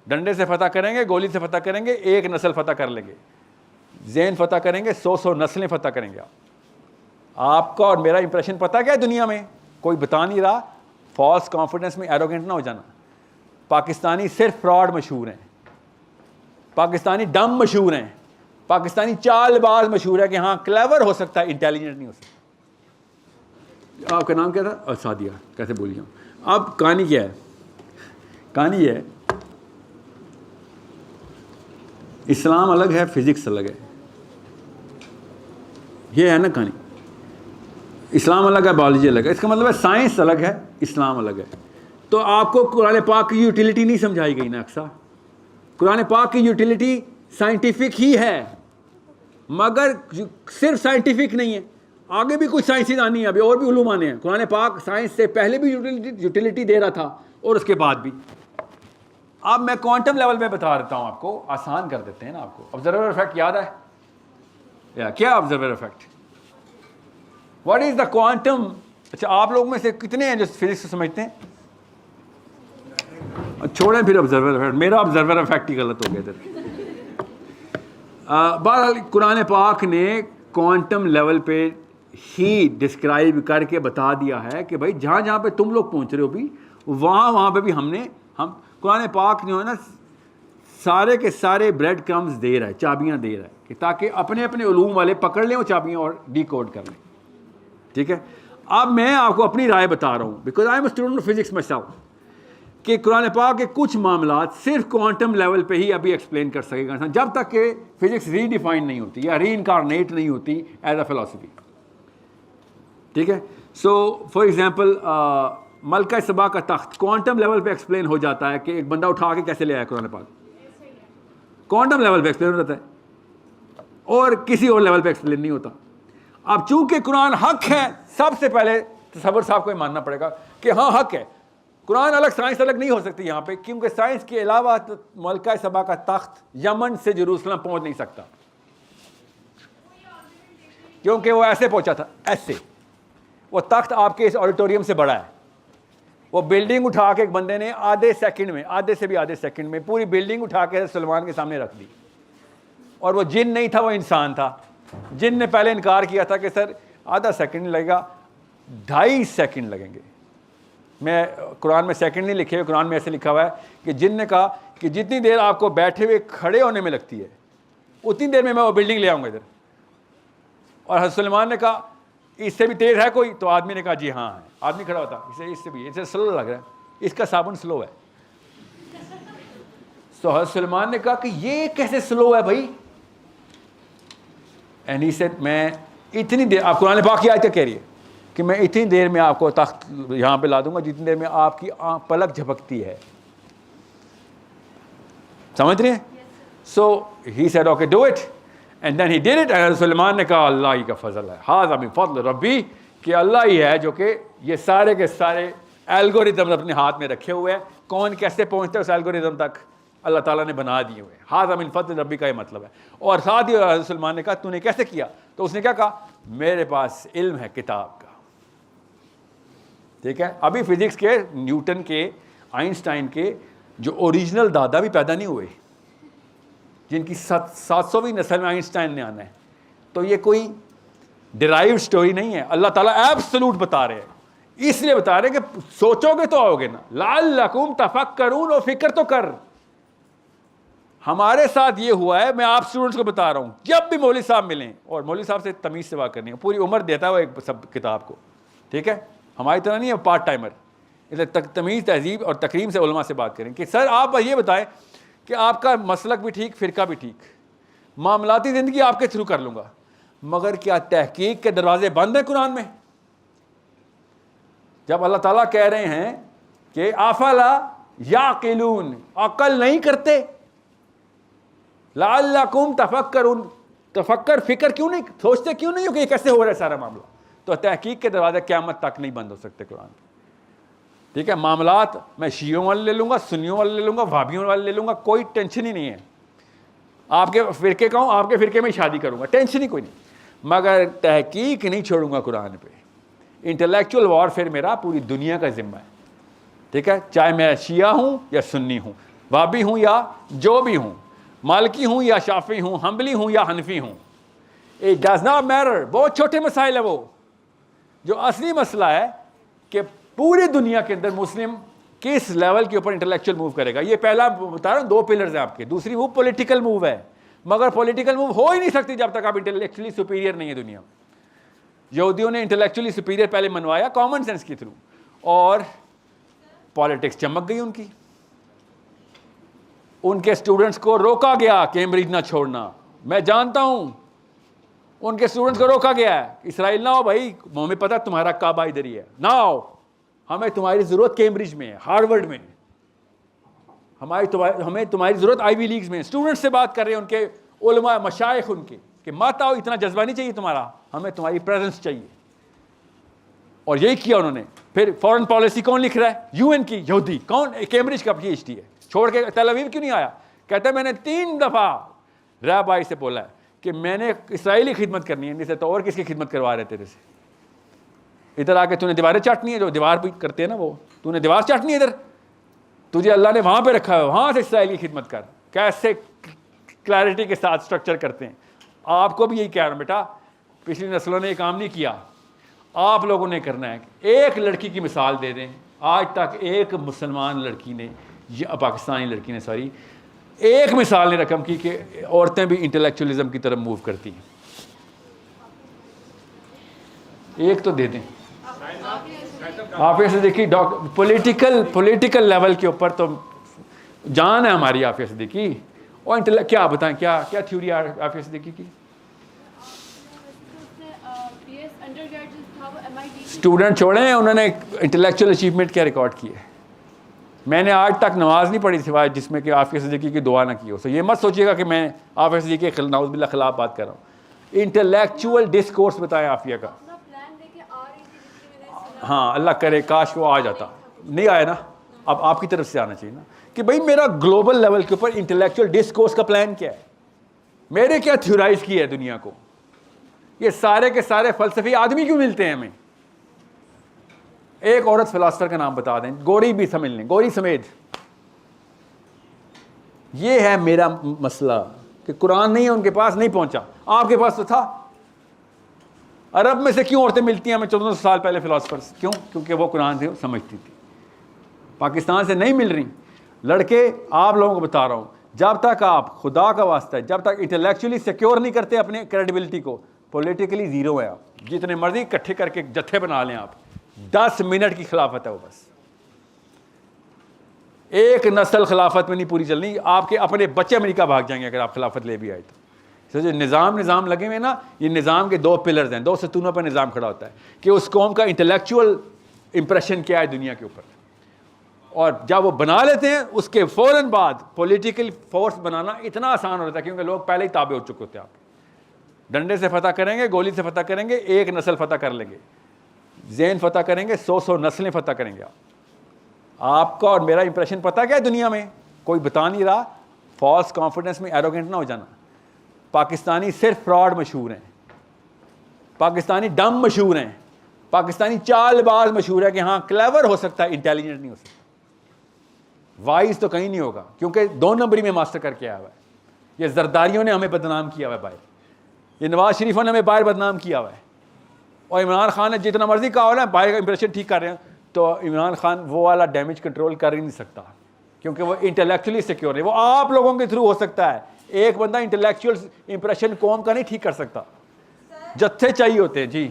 ڈنڈے سے فتح کریں گے, گولی سے فتح کریں گے, ایک نسل فتح کر لیں گے. ذہن فتح کریں گے, 100 نسلیں فتح کریں گے. آپ کا اور میرا امپریشن پتہ کیا ہے دنیا میں, کوئی بتا نہیں رہا. فالس کانفیڈنس میں ایروگنٹ نہ ہو جانا. پاکستانی صرف فراڈ مشہور ہیں, پاکستانی ڈم مشہور ہیں, پاکستانی چال باز مشہور ہے کہ ہاں کلیور ہو سکتا ہے, انٹیلیجنٹ نہیں ہو سکتا. آپ کا نام کیا تھا؟ سعدیہ, کیسے بھول گیا. اب کہانی کیا ہے؟ کہانی یہ ہے, اسلام الگ ہے, فزکس الگ ہے. یہ ہے نا کہانی. اسلام الگ ہے, بایولوجی الگ ہے. اس کا مطلب ہے سائنس الگ ہے, اسلام الگ ہے. تو آپ کو قرآن پاک کی یوٹیلیٹی نہیں سمجھائی گئی نا اکثر. قرآن پاک کی یوٹیلیٹی سائنٹیفک ہی ہے, مگر صرف سائنٹیفک نہیں ہے, آگے بھی کچھ سائنسز آنی ہیں, ابھی اور بھی علوم آنے ہیں. قرآن پاک سائنس سے پہلے بھی یوٹیلیٹی دے رہا تھا اور اس کے بعد بھی. اب میں کوانٹم لیول میں بتا دیتا ہوں آپ کو, آسان کر دیتے ہیں نا آپ کو. آبزرور افیکٹ یاد ہے کیا؟ Observer effect what is the quantum. اچھا آپ لوگ میں سے کتنے ہیں جو فزکس کو سمجھتے ہیں؟ چھوڑیں پھر آبزرور افیکٹ, میرا آبزرور افیکٹ ہی غلط ہو گیا ادھر. بہرحال قرآن پاک نے کوانٹم لیول پہ ہی ڈسکرائب کر کے بتا دیا ہے کہ بھائی جہاں جہاں پہ تم لوگ پہنچ رہے ہو بھی وہاں پہ بھی ہم قرآن پاک جو ہے نا سارے کے سارے بریڈ کرمز دے رہا ہے, چابیاں دے رہا ہے کہ تاکہ اپنے اپنے علوم والے پکڑ لیں وہ چابیاں اور ڈی کوڈ کر لیں. ٹھیک ہے, اب میں آپ کو اپنی رائے بتا رہا ہوں because I am a student of physics my self, کہ قرآن پاک کے کچھ معاملات صرف کوانٹم لیول پہ ہی ابھی ایکسپلین کر سکے گا انسان, جب تک کہ فزکس ری ڈیفائن نہیں ہوتی یا ری انکارنیٹ نہیں ہوتی ایز اے فلاسفی. ٹھیک ہے, سو فار ایگزامپل ملکہ سبا کا تخت کوانٹم لیول پہ ایکسپلین ہو جاتا ہے کہ ایک بندہ اٹھا کے کیسے لے آیا قرآن پاک, کوانٹم لیول پہ ایکسپلین ہو جاتا ہے, اور کسی اور لیول پہ ایکسپلین نہیں ہوتا. اب چونکہ قرآن حق ہے, سب سے پہلے تصور صاحب کو یہ ماننا پڑے گا کہ ہاں حق ہے. قرآن الگ, سائنس الگ نہیں ہو سکتی یہاں پہ, کیونکہ سائنس کے علاوہ ملکہ سبا کا تخت یمن سے جروسلم پہنچ نہیں سکتا, کیونکہ وہ ایسے پہنچا تھا, ایسے. وہ تخت آپ کے اس آڈیٹوریم سے بڑا ہے. وہ بلڈنگ اٹھا کے ایک بندے نے آدھے سیکنڈ میں, آدھے سے بھی آدھے سیکنڈ میں پوری بلڈنگ اٹھا کے سلمان کے سامنے رکھ دی. اور وہ جن نہیں تھا, وہ انسان تھا. جن نے پہلے انکار کیا تھا کہ سر آدھا سیکنڈ لگے گا, 2.5 سیکنڈ لگیں گے. میں قرآن میں سیکنڈ نہیں لکھے ہوئے, قرآن میں ایسے لکھا ہوا ہے کہ جن نے کہا کہ جتنی دیر آپ کو بیٹھے ہوئے کھڑے ہونے میں لگتی ہے اتنی دیر میں وہ بلڈنگ لے آؤں گا ادھر. اور حضرت سلیمان نے کہا اس سے بھی تیز ہے کوئی؟ تو آدمی نے کہا جی ہاں ہے. آدمی کھڑا ہوتا, اس سے بھی, اس سے سلو لگ رہا ہے, اس کا صابن سلو ہے. تو حضرت سلیمان نے کہا کہ یہ کیسے سلو ہے بھائی؟ اینڈ ہی سیڈ میں اتنی دیر, آپ قرآن پاک کی آیت کیا کہہ رہی ہے کہ میں اتنی دیر میں آپ کو تخت یہاں پہ لا دوں گا جتنی دیر میں آپ کی پلک جھپکتی ہے. سمجھ رہے ہیں؟ So he said okay do it, and then he did it. And Sulaiman نے کہا اللہ ہی کا فضل ہے, ھذا من فضل ربی, کہ اللہ ہی ہے جو کہ یہ سارے کے سارے الگوریدم اپنے ہاتھ میں رکھے ہوئے ہیں. کون کیسے پہنچتا ہے اس الگوریدم تک؟ اللہ تعالیٰ نے بنا دیے ہوئے. ھذا من فضل ربی کا یہ مطلب ہے. اور ساتھ ہی حضرت سلیمان نے کہا تو نے کیسے کیا؟ تو اس نے کیا کہا, میرے پاس علم ہے کتاب کا. ٹھیک ہے, ابھی فزکس کے نیوٹن کے, آئنسٹائن کے جو اوریجنل دادا بھی پیدا نہیں ہوئے, جن کی 700ویں نسل میں آئنسٹائن نے آنا ہے. تو یہ کوئی ڈرائیو سٹوری نہیں ہے, اللہ تعالیٰ ایبسلوٹ بتا رہے ہیں. اس لیے بتا رہے ہیں کہ سوچو گے تو آؤ گے نا. لعلکم تفکرون, اور فکر تو کر. ہمارے ساتھ یہ ہوا ہے, میں آپ اسٹوڈنٹس کو بتا رہا ہوں, جب بھی مولوی صاحب ملیں, اور مولوی صاحب سے تمیز سے بات کرنی ہے, پوری عمر دیتا ہے وہ ایک سب کتاب کو. ٹھیک ہے, ہماری طرح نہیں ہے پارٹ ٹائمر. اس لیے تمیز, تہذیب اور تکریم سے علماء سے بات کریں کہ سر آپ یہ بتائیں کہ آپ کا مسلک بھی ٹھیک, فرقہ بھی ٹھیک, معاملاتی زندگی آپ کے تھرو کر لوں گا, مگر کیا تحقیق کے دروازے بند ہیں قرآن میں؟ جب اللہ تعالیٰ کہہ رہے ہیں کہ افلا یعقلون, عقل نہیں کرتے, لعلکم تفکرون, تفکر فکر کیوں نہیں, سوچتے کیوں نہیں ہو کہ یہ کیسے ہو رہا ہے سارا معاملہ؟ تو تحقیق کے دروازے قیامت تک نہیں بند ہو سکتے قرآن پہ. ٹھیک ہے, معاملات میں شیعوں والے لے لوں گا, سنیوں والے لے لوں گا, وہابیوں والے لے لوں گا, کوئی ٹینشن ہی نہیں ہے. آپ کے فرقے کا ہوں, آپ کے فرقے میں شادی کروں گا, ٹینشن ہی کوئی نہیں, مگر تحقیق نہیں چھوڑوں گا قرآن پہ. انٹلیکچوئل وارفیئر میرا پوری دنیا کا ذمہ ہے. ٹھیک ہے, چاہے میں شیعہ ہوں یا سنی ہوں, وہابی ہوں یا جو بھی ہوں, مالکی ہوں یا شافعی ہوں, حنبلی ہوں یا حنفی ہوں, اٹ ڈز ناٹ میٹر. بہت چھوٹے مسائل ہیں وہ. جو اصلی مسئلہ ہے کہ پوری دنیا کے اندر مسلم کس لیول کے اوپر انٹلیکچوئل موو کرے گا. یہ پہلا بتا رہا ہوں, 2 پلرز ہیں آپ کے. دوسری موو پولیٹیکل موو ہے, مگر پولیٹیکل موو ہو ہی نہیں سکتی جب تک آپ انٹلیکچولی سپیریئر نہیں ہے دنیا میں. یہودیوں نے انٹلیکچولی سپیریئر پہلے منوایا کامن سینس کے تھرو, اور پالیٹکس چمک گئی ان کی. ان کے اسٹوڈنٹس کو روکا گیا کیمبرج نہ چھوڑنا. میں جانتا ہوں ان کے اسٹوڈنٹس کو روکا گیا ہے, اسرائیل نہ ہو بھائی, ہمیں پتہ تمہارا کعبہ ادھر ہی ہے, نہ آؤ, ہمیں تمہاری ضرورت کیمبرج میں ہے, ہارورڈ میں, ہمیں تمہاری ضرورت آئی وی لیگز میں. اسٹوڈنٹس سے بات کر رہے ہیں, ان کے علماء مشائخ ان کے, کہ مت آؤ, اتنا جذبہ نہیں چاہیے تمہارا, ہمیں تمہاری پریزنس چاہیے. اور یہی کیا انہوں نے. پھر فورن پالیسی کون لکھ رہا ہے؟ یو این کی یہودی. کون؟ کیمبرج کا پی ایچ ڈی ہے, چھوڑ کے تل اویو کیوں نہیں آیا؟ کہتا ہے میں نے 3 دفعہ رابائی سے بولا ہے کہ میں نے اسرائیلی خدمت کرنی ہے, نہیں سے تو اور کس کی خدمت کروا رہے تیرے سے. ادھر آ کے تو نے دیواریں چاٹنی ہے, جو دیوار پہ کرتے ہیں نا وہ, تو نے دیوار چاٹنی ہے ادھر, تجھے اللہ نے وہاں پہ رکھا ہے, وہاں سے اسرائیل کی خدمت کر. کیسے کلیئرٹی کے ساتھ اسٹرکچر کرتے ہیں. آپ کو بھی یہی کہہ رہا ہوں بیٹا, پچھلی نسلوں نے یہ کام نہیں کیا, آپ لوگوں نے کرنا ہے. ایک لڑکی کی مثال دے دیں, آج تک ایک مسلمان لڑکی نے, پاکستانی لڑکی نے سوری, ایک مثال نے رقم کی کہ عورتیں بھی انٹلیکچولی کی طرف موو کرتی ہیں. ایک تو دے دیں. عافیہ صدیقی پولیٹیکل لیول کے اوپر تو جان ہے ہماری عافیہ صدیقی. اور کیا بتائیں, کیا تھیوری ہے عافیہ صدیقی کی؟ اسٹوڈنٹ چھوڑیں, انہوں نے انٹلیکچوئل اچیومنٹ کیا ریکارڈ کی ہے. میں نے آج تک نماز نہیں پڑھی سوائے جس میں کہ عافیہ صدیقی کی دعا نہ کی ہو. سو یہ مت سوچیے گا کہ میں عافیہ صدیقی کے نعوذ باللہ خلاف بات کر رہا ہوں. انٹلیکچوئل ڈسکورس بتائیں عافیہ کا. ہاں اللہ کرے کاش وہ آ جاتا, نہیں آیا نا. اب آپ کی طرف سے آنا چاہیے نا کہ بھائی میرا گلوبل لیول کے اوپر انٹلیکچوئل ڈسکورس کا پلان کیا ہے, میرے کیا تھیورائز کی ہے دنیا کو. یہ سارے کے سارے فلسفی آدمی کیوں ملتے ہیں ہمیں؟ ایک عورت فلاسفر کا نام بتا دیں, گوری بھی سمجھ لیں, گوری سمیت. یہ ہے میرا مسئلہ کہ قرآن نہیں ہے ان کے پاس, نہیں پہنچا. آپ کے پاس تو تھا. عرب میں سے کیوں عورتیں ملتی ہیں ہمیں 1400 سال پہلے فلاسفرس؟ کیوں؟ کیونکہ وہ قرآن سے سمجھتی تھی. پاکستان سے نہیں مل رہی. لڑکے آپ لوگوں کو بتا رہا ہوں, جب تک آپ, خدا کا واسطہ ہے, جب تک انٹلیکچولی سیکیور نہیں کرتے اپنے کریڈیبلٹی کو, پولیٹیکلی زیرو ہیں آپ. جتنے مرضی اکٹھے کر کے جتھے بنا لیں آپ, 10 منٹ کی خلافت ہے وہ بس. ایک نسل خلافت میں نہیں پوری چلنی. آپ کے اپنے بچے امریکہ بھاگ جائیں گے اگر آپ خلافت لے بھی آئے تو. جو نظام لگے ہوئے نا, یہ نظام کے 2 پلرز ہیں, 2 ستونوں پر نظام کھڑا ہوتا ہے کہ اس قوم کا انٹلیکچوئل امپریشن کیا ہے دنیا کے اوپر. اور جب وہ بنا لیتے ہیں اس کے فوراً بعد پولیٹیکل فورس بنانا اتنا آسان ہوتا ہے کیونکہ لوگ پہلے ہی تابع ہو چکے ہوتے ہیں. آپ ڈنڈے سے فتح کریں گے, گولی سے فتح کریں گے, ایک نسل فتح کر لیں گے. ذہن فتح کریں گے, 100 نسلیں فتح کریں گے. آپ کا اور میرا امپریشن پتہ کیا ہے دنیا میں؟ کوئی بتا نہیں رہا. فالس کانفیڈنس میں ایروگنٹ نہ ہو جانا. پاکستانی صرف فراڈ مشہور ہیں, پاکستانی ڈم مشہور ہیں, پاکستانی چال باز مشہور ہے کہ ہاں کلیور ہو سکتا ہے, انٹیلیجنٹ نہیں ہو سکتا. وائز تو کہیں نہیں ہوگا کیونکہ 2 نمبری میں ماسٹر کر کے آیا ہوا ہے. یہ زرداریوں نے ہمیں بدنام کیا ہوا ہے باہر, یہ نواز شریفوں نے ہمیں باہر بدنام کیا ہوا ہے. اور عمران خان نے جتنا مرضی کہا ہو نا باہر کا امپریشن ٹھیک کر رہے ہیں, تو عمران خان وہ والا ڈیمیج کنٹرول کر ہی نہیں سکتا کیونکہ وہ انٹلیکچولی سیکیور ہے. وہ آپ لوگوں کے تھرو ہو سکتا ہے. ایک بندہ انٹلیکچوئل امپریشن قوم کا نہیں ٹھیک کر سکتا. جتھے چاہیے ہوتے ہیں. جی